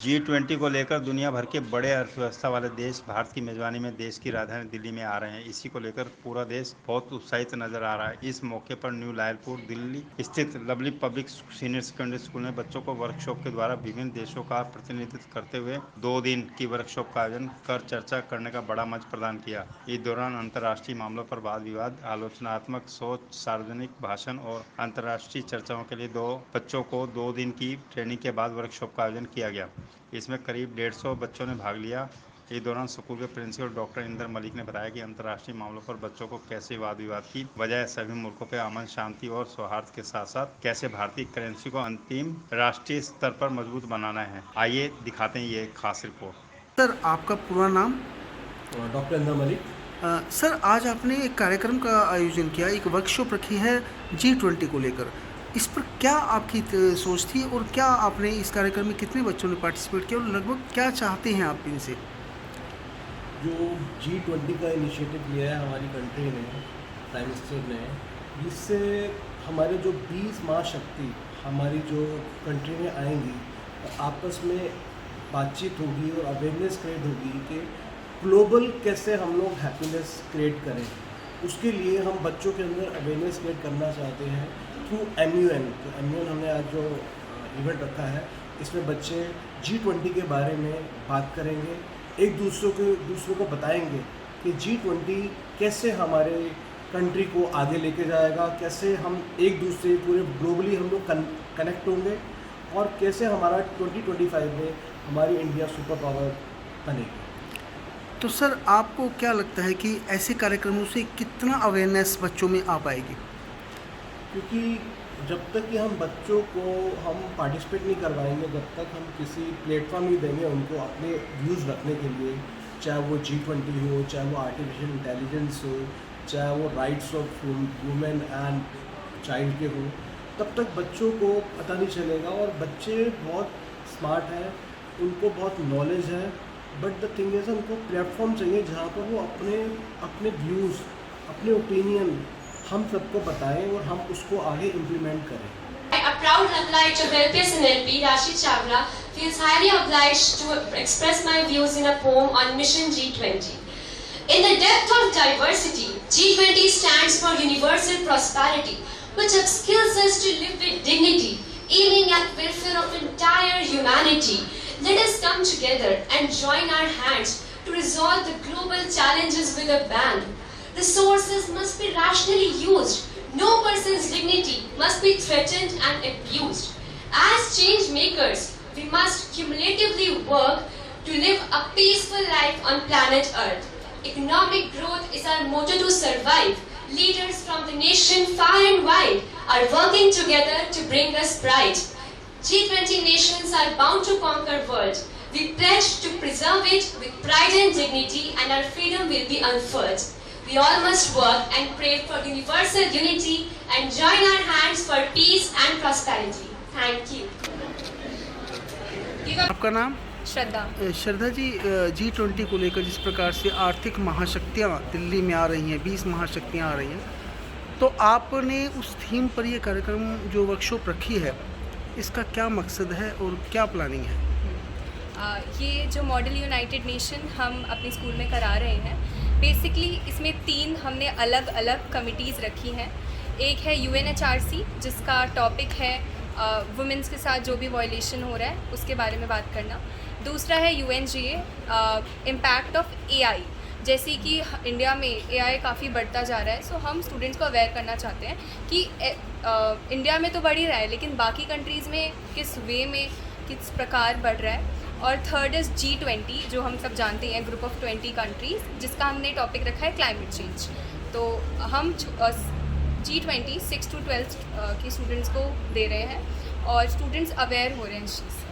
G20 को लेकर दुनिया भर के बड़े अर्थव्यवस्था वाले देश भारत की मेजबानी में देश की राजधानी दिल्ली में आ रहे हैं। इसी को लेकर पूरा देश बहुत उत्साहित नजर आ रहा है। इस मौके पर न्यू लायलपुर दिल्ली स्थित lovely public senior secondary school में बच्चों को वर्कशॉप के द्वारा विभिन्न देशों का प्रतिनिधित्व करते हुए 2 दिन की वर्कशॉप का आयोजन कर चर्चा करने का बड़ा मंच प्रदान किया। इस दौरान अंतर्राष्ट्रीय मामलों पर वाद विवाद, आलोचनात्मक सोच, सार्वजनिक भाषण और अंतर्राष्ट्रीय चर्चाओं के लिए दो बच्चों को 2 दिन की ट्रेनिंग के बाद वर्कशॉप का आयोजन किया गया। इसमें करीब 150 बच्चों ने भाग लिया। इस दौरान स्कूल के प्रिंसिपल डॉक्टर इंदर मलिक ने बताया कि अंतर्राष्ट्रीय मामलों पर बच्चों को कैसे वाद विवाद की बजाय सभी मुल्कों पर अमन, शांति और सौहार्द के साथ साथ कैसे भारतीय करेंसी को अंतिम राष्ट्रीय स्तर पर मजबूत बनाना है। आइए दिखाते हैं ये खास रिपोर्ट। सर, आपका पूरा नाम? डॉक्टर इंदर मलिक। सर, आज आपने एक कार्यक्रम का आयोजन किया, एक वर्कशॉप रखी है G20 को लेकर। इस पर क्या आपकी सोच थी और क्या आपने इस कार्यक्रम में कितने बच्चों ने पार्टिसिपेट किया और लगभग क्या चाहते हैं आप इनसे? जो G20 का इनिशिएटिव लिया है हमारी कंट्री ने, प्राइम मिनिस्टर ने, जिससे हमारे जो 20 महाशक्ति हमारी जो कंट्री में आएंगी और आपस में बातचीत होगी और अवेयरनेस क्रिएट होगी कि ग्लोबल कैसे हम लोग हैप्पीनेस क्रिएट करें। उसके लिए हम बच्चों के अंदर अवेयरनेस क्रिएट करना चाहते हैं थ्रू MUN। तो MUN हमने आज जो इवेंट रखा है, इसमें बच्चे G20 के बारे में बात करेंगे, एक दूसरे को बताएंगे कि G20 कैसे हमारे कंट्री को आगे लेके जाएगा, कैसे हम एक दूसरे पूरे ग्लोबली हम लोग कनेक्ट होंगे और कैसे हमारा 2025 में हमारी इंडिया सुपर पावर बनेगी। तो सर, आपको क्या लगता है कि ऐसे कार्यक्रमों से कितना अवेयरनेस बच्चों में आ पाएगी? क्योंकि जब तक कि हम बच्चों को हम पार्टिसिपेट नहीं करवाएंगे, जब तक हम किसी प्लेटफॉर्म नहीं देंगे उनको अपने व्यूज़ रखने के लिए, चाहे वो G20 हो, चाहे वो आर्टिफिशियल इंटेलिजेंस हो, चाहे वो rights of women and child के हो, तब तक बच्चों को पता नहीं चलेगा। और बच्चे बहुत स्मार्ट हैं, उनको बहुत नॉलेज है, बट द थिंग इज़ उनको प्लेटफॉर्म चाहिए जहाँ पर वो अपने व्यूज़, अपने ओपिनियन हम सबको बताएं और हम उसको आगे इम्प्लीमेंट करें। A proud alumni to LPS and LP, Rashid Chavla, feels highly obliged to express my views in a poem on Mission G20. In the depth of diversity, G20 stands for universal prosperity, which upskills us to live with dignity, aiming at welfare of entire humanity. Let us come together and join our hands to resolve the global challenges with a bang. Resources must be rationally used. No person's dignity must be threatened and abused. As change makers, we must cumulatively work to live a peaceful life on planet Earth. Economic growth is our motto to survive. Leaders from the nation far and wide are working together to bring us pride. G20 nations are bound to conquer world. We pledge to preserve it with pride and dignity, and our freedom will be unfurled. We all must work and pray for universal unity and join our hands for peace and prosperity. Thank you. आपका नाम? श्रद्धा। Shraddha ji, G20 को लेकर जिस प्रकार से आर्थिक महाशक्तियाँ दिल्ली में आ रही हैं, 20 महाशक्तियाँ आ रही हैं, तो आपने उस थीम पर ये कार्यक्रम जो वर्कशॉप रखी है, इसका क्या मकसद है और क्या प्लानिंग है? ये जो मॉडल यूनाइटेड नेशन हम अपने स्कूल में करा रहे हैं, बेसिकली इसमें 3 हमने अलग अलग कमिटीज़ रखी हैं। एक है UNHRC, जिसका टॉपिक है वुमेंस के साथ जो भी वायलेशन हो रहा है उसके बारे में बात करना। दूसरा है UNGA, इम्पैक्ट ऑफ AI, जैसे कि इंडिया में AI काफ़ी बढ़ता जा रहा है, सो हम स्टूडेंट्स को अवेयर करना चाहते हैं कि इंडिया में तो बढ़ ही रहा है, लेकिन बाकी कंट्रीज़ में किस वे में, किस प्रकार बढ़ रहा है। और थर्ड इज़ G20, जो हम सब जानते हैं, ग्रुप ऑफ 20 कंट्रीज़, जिसका हमने टॉपिक रखा है क्लाइमेट चेंज। तो हम G20 6 to 12 के स्टूडेंट्स को दे रहे हैं और स्टूडेंट्स अवेयर हो रहे हैं इस चीज़ से।